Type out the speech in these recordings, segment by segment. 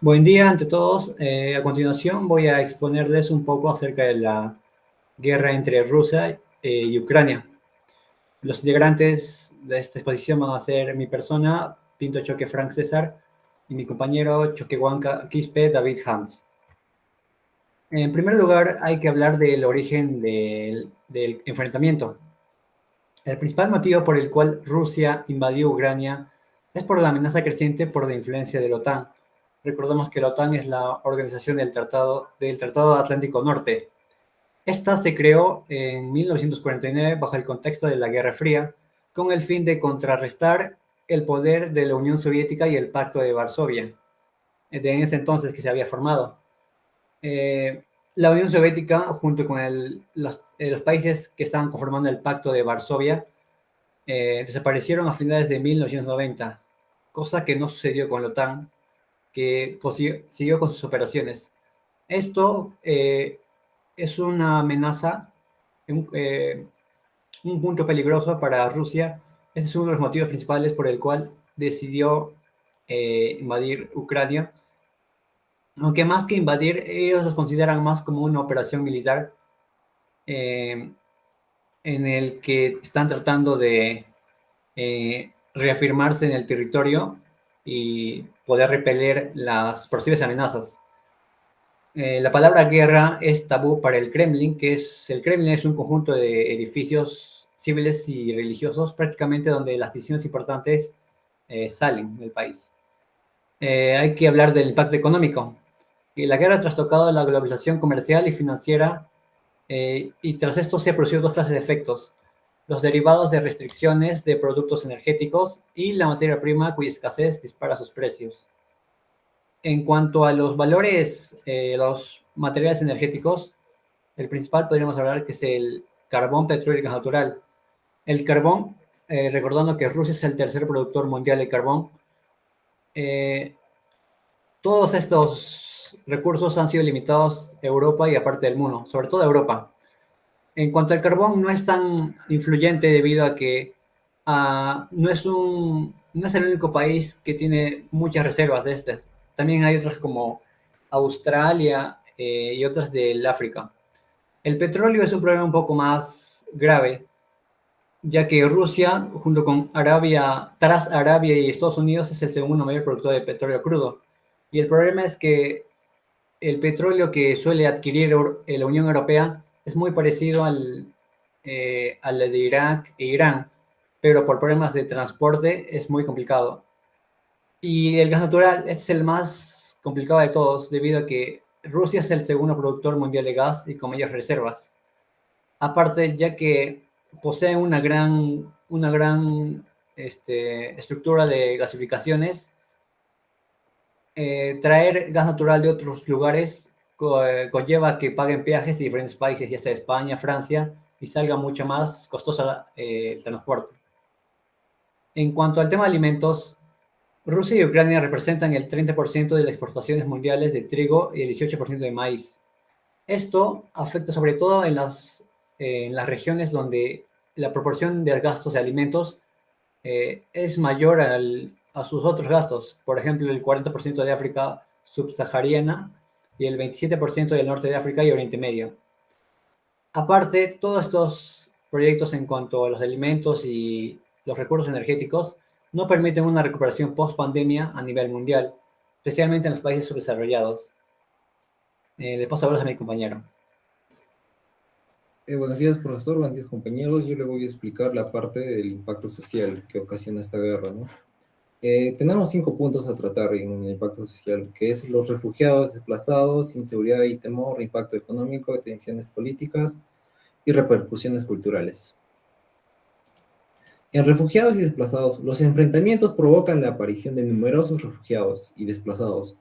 Buen día ante todos. A continuación voy a exponerles un poco acerca de la guerra entre Rusia y Ucrania. Los integrantes de esta exposición van a ser mi persona, Pinto Choque Frank César, y mi compañero Choquehuanca Quispe David Hans. En primer lugar, hay que hablar del origen del enfrentamiento. El principal motivo por el cual Rusia invadió Ucrania es por la amenaza creciente por la influencia de la OTAN. Recordemos que la OTAN es la organización del Tratado Atlántico Norte. Esta se creó en 1949 bajo el contexto de la Guerra Fría, con el fin de contrarrestar el poder de la Unión Soviética y el Pacto de Varsovia, en ese entonces que se había formado. La Unión Soviética, junto con los países que estaban conformando el Pacto de Varsovia, desaparecieron a finales de 1990, cosa que no sucedió con la OTAN, que siguió con sus operaciones. Esto es una amenaza, un punto peligroso para Rusia. Ese es uno de los motivos principales por el cual decidió invadir Ucrania. Aunque más que invadir, ellos los consideran más como una operación militar eh, en el que están tratando de reafirmarse en el territorio y poder repeler las posibles amenazas. La palabra guerra es tabú para el Kremlin, el Kremlin es un conjunto de edificios civiles y religiosos, prácticamente donde las decisiones importantes salen del país. Hay que hablar del impacto económico. Y la guerra ha trastocado la globalización comercial y financiera, y tras esto se han producido dos clases de efectos: los derivados de restricciones de productos energéticos y la materia prima cuya escasez dispara sus precios. En cuanto a los valores, los materiales energéticos, el principal podríamos hablar que es el carbón, petróleo y gas natural. El carbón, recordando que Rusia es el tercer productor mundial de carbón, eh, todos estos recursos han sido limitados a Europa y a parte del mundo, sobre todo a Europa. En cuanto al carbón, no es tan influyente debido a que no es el único país que tiene muchas reservas de estas. También hay otras como Australia y otras del África. El petróleo es un problema un poco más grave, ya que Rusia, junto con Arabia, tras Arabia y Estados Unidos, es el segundo mayor productor de petróleo crudo. Y el problema es que el petróleo que suele adquirir la Unión Europea es muy parecido al de Irak e Irán, pero por problemas de transporte es muy complicado. Y el gas natural, este es el más complicado de todos, debido a que Rusia es el segundo productor mundial de gas y con mayores reservas. Aparte, ya que posee una gran estructura de gasificaciones, traer gas natural de otros lugares conlleva que paguen peajes de diferentes países, ya sea España, Francia, y salga mucho más costosa el transporte. En cuanto al tema de alimentos, Rusia y Ucrania representan el 30% de las exportaciones mundiales de trigo y el 18% de maíz. Esto afecta sobre todo en las regiones donde la proporción de gastos de alimentos es mayor a sus otros gastos. Por ejemplo, el 40% de África subsahariana y el 27% del norte de África y Oriente Medio. Aparte, todos estos proyectos en cuanto a los alimentos y los recursos energéticos no permiten una recuperación post-pandemia a nivel mundial, especialmente en los países subdesarrollados. Le paso ahora a mi compañero. Buenos días, profesor. Buenos días, compañeros. Yo le voy a explicar la parte del impacto social que ocasiona esta guerra, ¿no? Tenemos 5 puntos a tratar en el impacto social, que es los refugiados, desplazados, inseguridad y temor, impacto económico, tensiones políticas y repercusiones culturales. En refugiados y desplazados, los enfrentamientos provocan la aparición de numerosos refugiados y desplazados,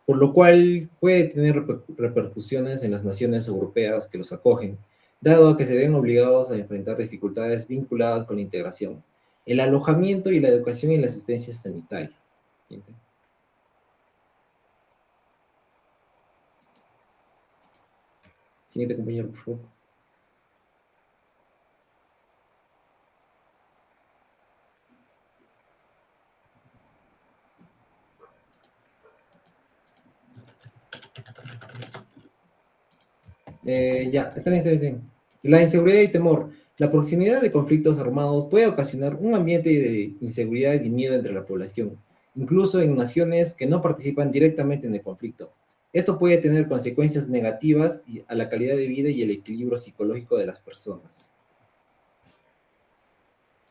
por lo cual puede tener repercusiones en las naciones europeas que los acogen, dado a que se ven obligados a enfrentar dificultades vinculadas con la integración, el alojamiento y la educación y la asistencia sanitaria. Siguiente compañero, por favor. Ya, está bien, está bien, está bien. La inseguridad y temor. La proximidad de conflictos armados puede ocasionar un ambiente de inseguridad y miedo entre la población, incluso en naciones que no participan directamente en el conflicto. Esto puede tener consecuencias negativas a la calidad de vida y el equilibrio psicológico de las personas.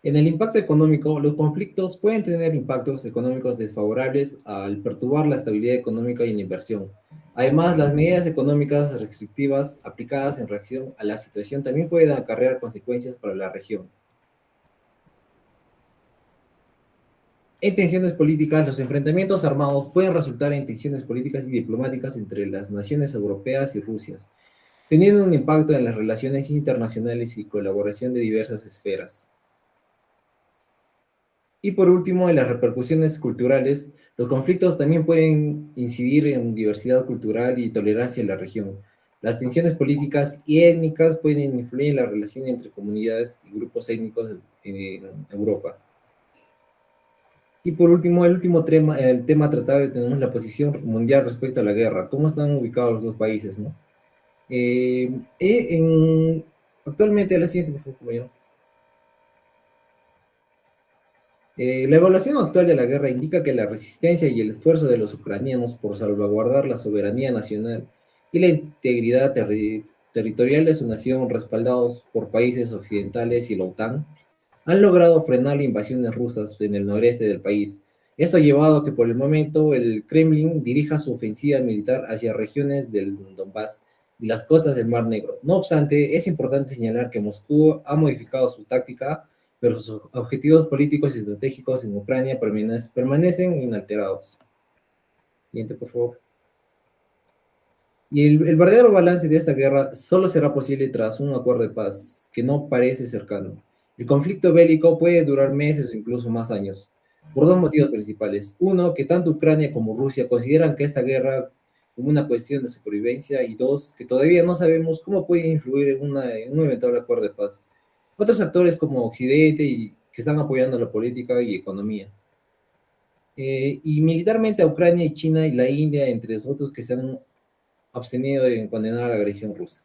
En el impacto económico, los conflictos pueden tener impactos económicos desfavorables al perturbar la estabilidad económica y la inversión. Además, las medidas económicas restrictivas aplicadas en reacción a la situación también pueden acarrear consecuencias para la región. En tensiones políticas, los enfrentamientos armados pueden resultar en tensiones políticas y diplomáticas entre las naciones europeas y Rusia, teniendo un impacto en las relaciones internacionales y colaboración de diversas esferas. Y por último, en las repercusiones culturales, los conflictos también pueden incidir en diversidad cultural y tolerancia en la región. Las tensiones políticas y étnicas pueden influir en la relación entre comunidades y grupos étnicos en Europa. Y por último, el tema a tratar, tenemos la posición mundial respecto a la guerra. ¿Cómo están ubicados los dos países, no? Eh, en, actualmente, la siguiente, por favor, compañero. La evaluación actual de la guerra indica que la resistencia y el esfuerzo de los ucranianos por salvaguardar la soberanía nacional y la integridad territorial de su nación, respaldados por países occidentales y la OTAN, han logrado frenar las invasiones rusas en el noreste del país. Esto ha llevado a que por el momento el Kremlin dirija su ofensiva militar hacia regiones del Donbass y las costas del Mar Negro. No obstante, es importante señalar que Moscú ha modificado su táctica, pero sus objetivos políticos y estratégicos en Ucrania permanecen inalterados. Siguiente, por favor. Y el verdadero balance de esta guerra solo será posible tras un acuerdo de paz que no parece cercano. El conflicto bélico puede durar meses o incluso más años, por dos motivos principales. Uno, que tanto Ucrania como Rusia consideran que esta guerra como una cuestión de supervivencia, y dos, que todavía no sabemos cómo puede influir en un eventual acuerdo de paz. Otros actores como Occidente y que están apoyando la política y economía. Y militarmente a Ucrania y China y la India, entre otros, que se han abstenido de condenar a la agresión rusa.